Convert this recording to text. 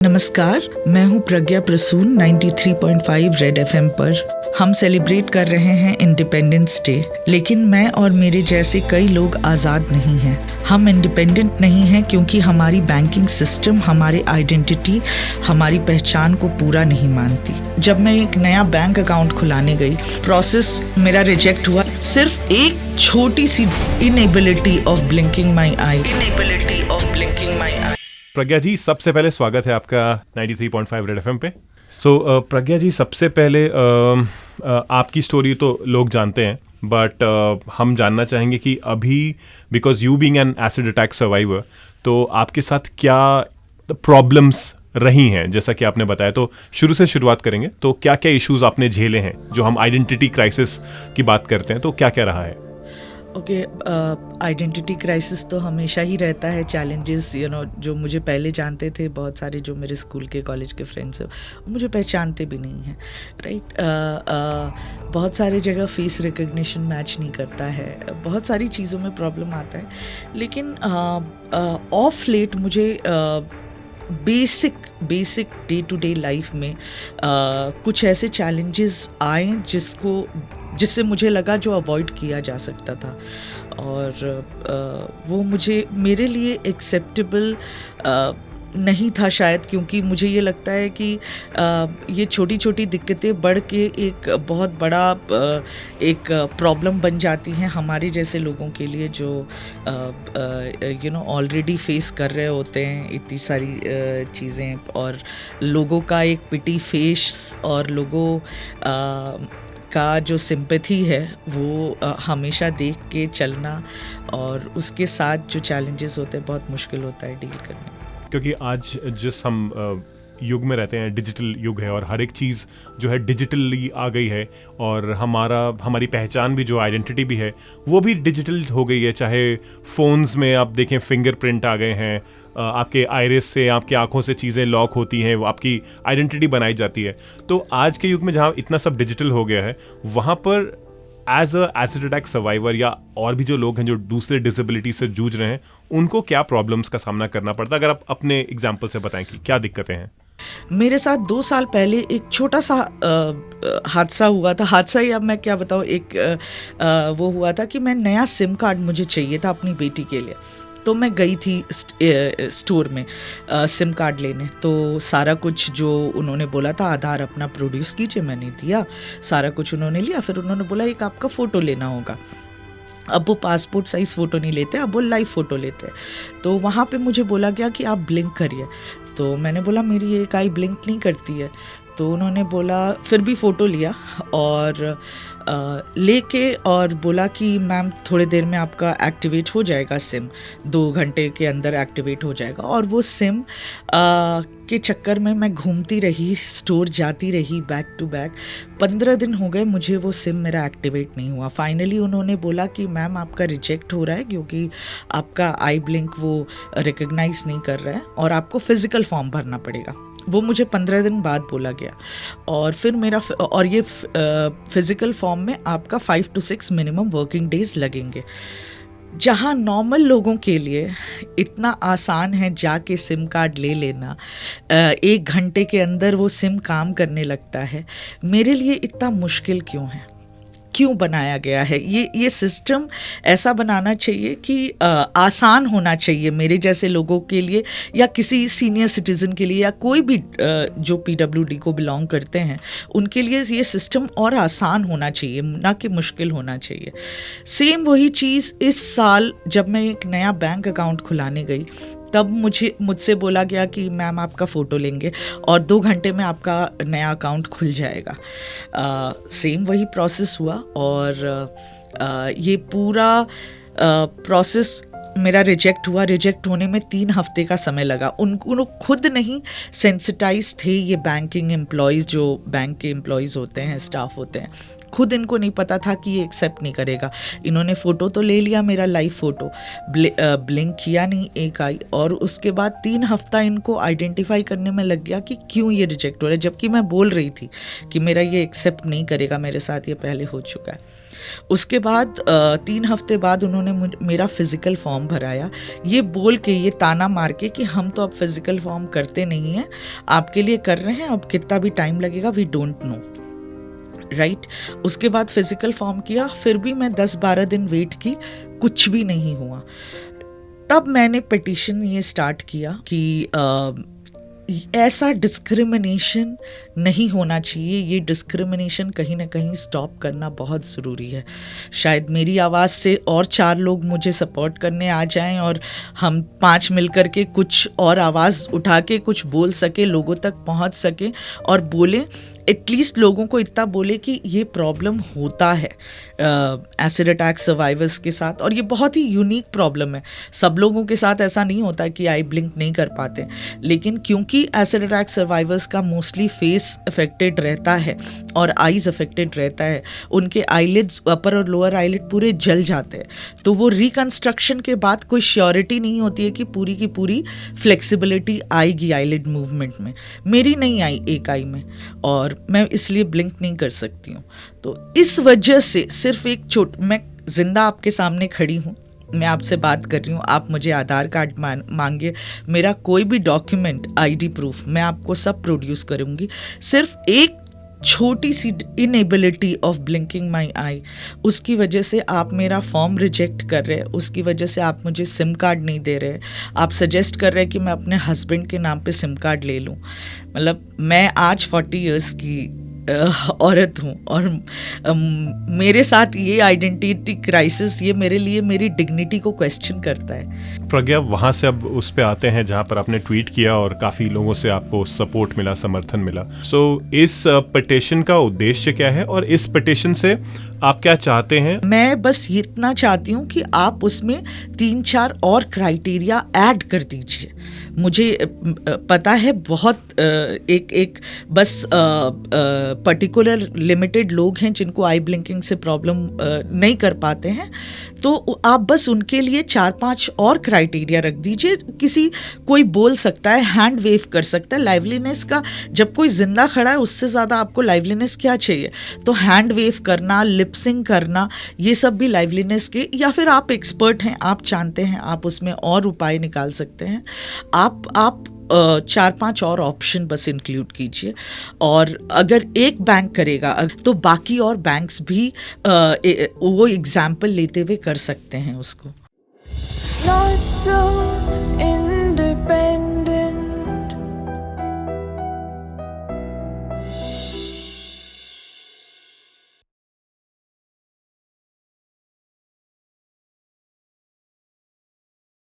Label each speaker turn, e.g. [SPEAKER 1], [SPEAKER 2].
[SPEAKER 1] नमस्कार, मैं हूं प्रज्ञा प्रसून 93.5 रेड एफएम पर। हम सेलिब्रेट कर रहे हैं इंडिपेंडेंस डे, लेकिन मैं और मेरे जैसे कई लोग आज़ाद नहीं हैं। हम इंडिपेंडेंट नहीं हैं क्योंकि हमारी बैंकिंग सिस्टम हमारी आइडेंटिटी, हमारी पहचान को पूरा नहीं मानती। जब मैं एक नया बैंक अकाउंट खुलाने गई, प्रोसेस मेरा रिजेक्ट हुआ। सिर्फ एक छोटी सी इनएबिलिटी ऑफ ब्लिंकिंग माई आई।
[SPEAKER 2] प्रज्ञा जी, सबसे पहले स्वागत है आपका 93.5 रेड एफएम पे। प्रज्ञा जी, सबसे पहले आपकी स्टोरी तो लोग जानते हैं, बट हम जानना चाहेंगे कि अभी, because you being an acid attack survivor, तो आपके साथ क्या प्रॉब्लम्स रही हैं, जैसा कि आपने बताया। तो शुरू से शुरुआत करेंगे, तो क्या क्या इश्यूज आपने झेले हैं? जो हम आइडेंटिटी क्राइसिस की बात करते हैं, तो क्या क्या रहा है?
[SPEAKER 1] ओके, आइडेंटिटी क्राइसिस तो हमेशा ही रहता है। चैलेंजेस जो मुझे पहले जानते थे, बहुत सारे जो मेरे स्कूल के कॉलेज के फ्रेंड्स हैं मुझे पहचानते भी नहीं हैं, राइट। बहुत सारे जगह फेस रिकग्निशन मैच नहीं करता है, बहुत सारी चीज़ों में प्रॉब्लम आता है। लेकिन ऑफ लेट मुझे basic day to day life में कुछ ऐसे चैलेंजेस आए जिससे मुझे लगा जो अवॉइड किया जा सकता था, और वो मेरे लिए एक्सेप्टेबल नहीं था शायद, क्योंकि मुझे ये लगता है कि ये छोटी छोटी दिक्कतें बढ़ के एक बहुत बड़ा एक प्रॉब्लम बन जाती हैं हमारे जैसे लोगों के लिए, जो ऑलरेडी फेस कर रहे होते हैं इतनी सारी चीज़ें, और लोगों का एक पिटी फेस और लोगों का जो सिंपैथी है वो हमेशा देख के चलना, और उसके साथ जो चैलेंजेस होते हैं बहुत मुश्किल होता है डील करना।
[SPEAKER 2] क्योंकि आज जिस हम युग में रहते हैं, डिजिटल युग है, और हर एक चीज़ जो है डिजिटली आ गई है, और हमारी पहचान भी, जो आइडेंटिटी भी है, वो भी डिजिटल हो गई है। चाहे फ़ोन्स में आप देखें, फिंगरप्रिंट आ गए हैं, आपके आइरिस से, आपकी आंखों से चीज़ें लॉक होती हैं, वो आपकी आइडेंटिटी बनाई जाती है। तो आज के युग में जहाँ इतना सब डिजिटल हो गया है, वहाँ पर as a acid attack survivor या और भी जो लोग हैं जो दूसरे डिसेबिलिटी से जूझ रहे हैं, उनको क्या प्रॉब्लम्स का सामना करना पड़ता है? अगर आप अपने एग्जाम्पल से बताएं कि क्या दिक्कतें हैं।
[SPEAKER 1] मेरे साथ 2 साल पहले एक छोटा सा हादसा हुआ था। हादसा ही अब मैं क्या बताऊँ, वो हुआ था कि मैं नया सिम कार्ड मुझे चाहिए था अपनी बेटी के लिए। तो मैं गई थी स्टोर में सिम कार्ड लेने। तो सारा कुछ जो उन्होंने बोला था, आधार अपना प्रोड्यूस कीजिए, मैंने दिया, सारा कुछ उन्होंने लिया। फिर उन्होंने बोला एक आपका फ़ोटो लेना होगा। अब वो पासपोर्ट साइज़ फ़ोटो नहीं लेते, अब वो लाइव फ़ोटो लेते हैं। तो वहाँ पे मुझे बोला गया कि आप ब्लिंक करिए। तो मैंने बोला मेरी एक आई ब्लिंक नहीं करती है। तो उन्होंने बोला, फिर भी फ़ोटो लिया और लेके और बोला कि मैम थोड़ी देर में आपका एक्टिवेट हो जाएगा सिम, 2 घंटे के अंदर एक्टिवेट हो जाएगा। और वो सिम के चक्कर में मैं घूमती रही, स्टोर जाती रही बैक टू बैक। 15 दिन हो गए, मुझे वो सिम मेरा एक्टिवेट नहीं हुआ। फाइनली उन्होंने बोला कि मैम आपका रिजेक्ट हो रहा है क्योंकि आपका आई ब्लिंक वो रिकग्नाइज नहीं कर रहा है, और आपको फिज़िकल फॉर्म भरना पड़ेगा। वो मुझे 15 दिन बाद बोला गया। और फिर और ये फिज़िकल फॉर्म में आपका 5 to 6 मिनिमम वर्किंग डेज लगेंगे। जहाँ नॉर्मल लोगों के लिए इतना आसान है जाके सिम कार्ड ले लेना, 1 घंटे के अंदर वो सिम काम करने लगता है, मेरे लिए इतना मुश्किल क्यों है? क्यों बनाया गया है? ये सिस्टम ऐसा बनाना चाहिए कि आसान होना चाहिए मेरे जैसे लोगों के लिए, या किसी सीनियर सिटीज़न के लिए, या कोई भी जो PWD को बिलोंग करते हैं उनके लिए ये सिस्टम और आसान होना चाहिए, ना कि मुश्किल होना चाहिए। सेम वही चीज़ इस साल जब मैं एक नया बैंक अकाउंट खुलाने गई, तब मुझसे बोला गया कि मैम आपका फ़ोटो लेंगे और 2 घंटे में आपका नया अकाउंट खुल जाएगा। सेम वही प्रोसेस हुआ, और ये पूरा प्रोसेस मेरा रिजेक्ट हुआ। रिजेक्ट होने में 3 हफ्ते का समय लगा। उनको खुद नहीं सेंसिटाइज थे ये बैंकिंग एम्प्लॉयज़, जो बैंक के एम्प्लॉयज़ होते हैं, स्टाफ होते हैं, खुद इनको नहीं पता था कि ये एक्सेप्ट नहीं करेगा। इन्होंने फ़ोटो तो ले लिया, मेरा लाइव फ़ोटो, ब्लिंक किया नहीं एक आई, और उसके बाद 3 हफ्ता इनको आइडेंटिफाई करने में लग गया कि क्यों ये रिजेक्ट हो रहा है, जबकि मैं बोल रही थी कि मेरा ये एक्सेप्ट नहीं करेगा, मेरे साथ ये पहले हो चुका है। उसके बाद 3 हफ्ते बाद उन्होंने मेरा फिज़िकल फॉर्म भराया, ये बोल के, ये ताना मार के कि हम तो अब फिज़िकल फॉर्म करते नहीं हैं, आपके लिए कर रहे हैं, अब कितना भी टाइम लगेगा वी डोंट नो, राइट। उसके बाद फिज़िकल फॉर्म किया, फिर भी मैं 10-12 दिन वेट की, कुछ भी नहीं हुआ। तब मैंने पिटीशन ये स्टार्ट किया कि ऐसा डिस्क्रिमिनेशन नहीं होना चाहिए, ये डिस्क्रिमिनेशन कहीं ना कहीं स्टॉप करना बहुत ज़रूरी है। शायद मेरी आवाज़ से और 4 लोग मुझे सपोर्ट करने आ जाएं और हम 5 मिलकर के कुछ और आवाज़ उठा के कुछ बोल सके, लोगों तक पहुंच सके और बोलें, एटलीस्ट लोगों को इतना बोले कि ये प्रॉब्लम होता है एसिड अटैक सर्वाइवर्स के साथ, और ये बहुत ही यूनिक प्रॉब्लम है। सब लोगों के साथ ऐसा नहीं होता कि आई ब्लिंक नहीं कर पाते, लेकिन क्योंकि एसिड अटैक सर्वाइवर्स का मोस्टली फेस अफेक्टेड रहता है और आईज अफेक्टेड रहता है, उनके आईलिड्स, अपर और लोअर आईलिड पूरे जल जाते हैं, तो वो रिकंस्ट्रक्शन के बाद कोई श्योरिटी नहीं होती है कि पूरी की पूरी फ्लेक्सिबिलिटी आएगी आईलिड मूवमेंट में। मेरी नहीं आई एक आई में, और मैं इसलिए ब्लिंक नहीं कर सकती हूँ। तो इस वजह से सिर्फ मैं जिंदा आपके सामने खड़ी हूँ, मैं आपसे बात कर रही हूँ, आप मुझे आधार कार्ड मांगे, मेरा कोई भी डॉक्यूमेंट, आईडी प्रूफ, मैं आपको सब प्रोड्यूस करूँगी। सिर्फ एक छोटी सी इनएबिलिटी ऑफ ब्लिंकिंग माई आई, उसकी वजह से आप मेरा फॉर्म रिजेक्ट कर रहे हैं, उसकी वजह से आप मुझे सिम कार्ड नहीं दे रहे, आप सजेस्ट कर रहे हैं कि मैं अपने हस्बैंड के नाम पे सिम कार्ड ले लूँ। मतलब मैं आज 40 इयर्स की औरत हूँ और मेरे साथ ये आइडेंटिटी क्राइसिस, ये मेरे लिए मेरी डिग्निटी को क्वेश्चन करता है।
[SPEAKER 2] प्रज्ञा, वहाँ से अब उस पे आते हैं जहाँ पर आपने ट्वीट किया और काफ़ी लोगों से आपको सपोर्ट मिला, समर्थन मिला। सो इस पिटीशन का उद्देश्य क्या है और इस पिटीशन से आप क्या चाहते हैं?
[SPEAKER 1] मैं बस इतना चाहती हूँ कि आप उसमें 3-4 और क्राइटेरिया ऐड कर दीजिए। मुझे पता है बहुत एक बस पर्टिकुलर लिमिटेड लोग हैं जिनको आई ब्लिंकिंग से प्रॉब्लम नहीं कर पाते हैं, तो आप बस उनके लिए 4-5 और क्राइटेरिया रख दीजिए। कोई बोल सकता है, हैंड वेव कर सकता है, लाइवलीनेस का, जब कोई जिंदा खड़ा है उससे ज़्यादा आपको लाइवलीनेस क्या चाहिए? तो हैंड वेव करना, लिपसिंग करना, ये सब भी लाइवलीनेस के, या फिर आप एक्सपर्ट हैं, आप जानते हैं, आप उसमें और उपाय निकाल सकते हैं। आप 4-5 और ऑप्शन बस इंक्लूड कीजिए, और अगर एक बैंक करेगा तो बाकी और बैंक्स भी वो एग्जाम्पल लेते हुए कर सकते हैं उसको।
[SPEAKER 3] Not so